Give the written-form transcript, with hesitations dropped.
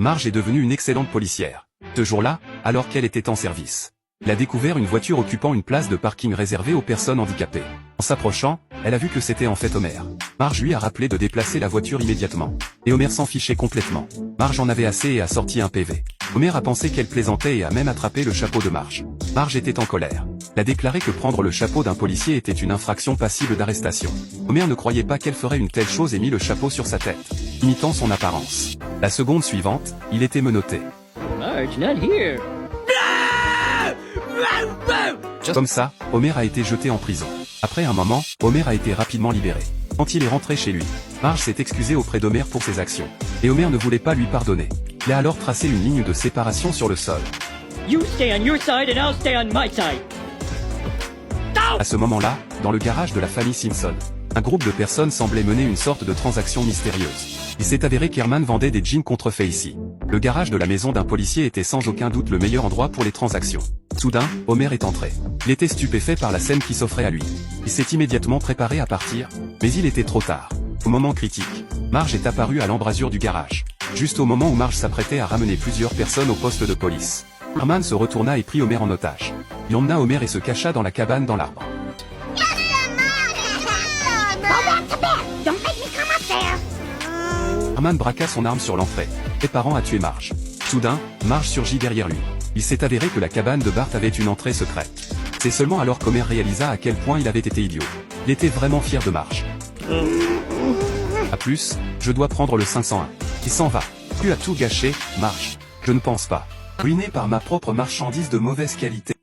Marge est devenue une excellente policière. Ce jour-là, alors qu'elle était en service, elle a découvert une voiture occupant une place de parking réservée aux personnes handicapées. En s'approchant, elle a vu que c'était en fait Homer. Marge lui a rappelé de déplacer la voiture immédiatement. Et Homer s'en fichait complètement. Marge en avait assez et a sorti un PV. Homer a pensé qu'elle plaisantait et a même attrapé le chapeau de Marge. Marge était en colère. Elle a déclaré que prendre le chapeau d'un policier était une infraction passible d'arrestation. Homer ne croyait pas qu'elle ferait une telle chose et mit le chapeau sur sa tête, imitant son apparence. La seconde suivante, il était menotté. Marge, not here. Comme ça, Homer a été jeté en prison. Après un moment, Homer a été rapidement libéré. Quand il est rentré chez lui, Marge s'est excusée auprès d'Homer pour ses actions. Et Homer ne voulait pas lui pardonner. Il a alors tracé une ligne de séparation sur le sol. You stay on your side and I'll stay on my side. À ce moment-là, dans le garage de la famille Simpson, un groupe de personnes semblait mener une sorte de transaction mystérieuse. Il s'est avéré qu'Herman vendait des jeans contrefaits ici. Le garage de la maison d'un policier était sans aucun doute le meilleur endroit pour les transactions. Soudain, Homer est entré. Il était stupéfait par la scène qui s'offrait à lui. Il s'est immédiatement préparé à partir, mais il était trop tard. Au moment critique, Marge est apparue à l'embrasure du garage. Juste au moment où Marge s'apprêtait à ramener plusieurs personnes au poste de police, Herman se retourna et prit Homer en otage. Il emmena Homer et se cacha dans la cabane dans l'arbre. Herman braqua son arme sur l'entrée, préparant à tuer Marge. Soudain, Marge surgit derrière lui. Il s'est avéré que la cabane de Bart avait une entrée secrète. C'est seulement alors qu'Homer réalisa à quel point il avait été idiot. Il était vraiment fier de Marge. A plus, je dois prendre le 501. Il s'en va. Tu as tout gâché, Marge. Je ne pense pas. Ruiné par ma propre marchandise de mauvaise qualité.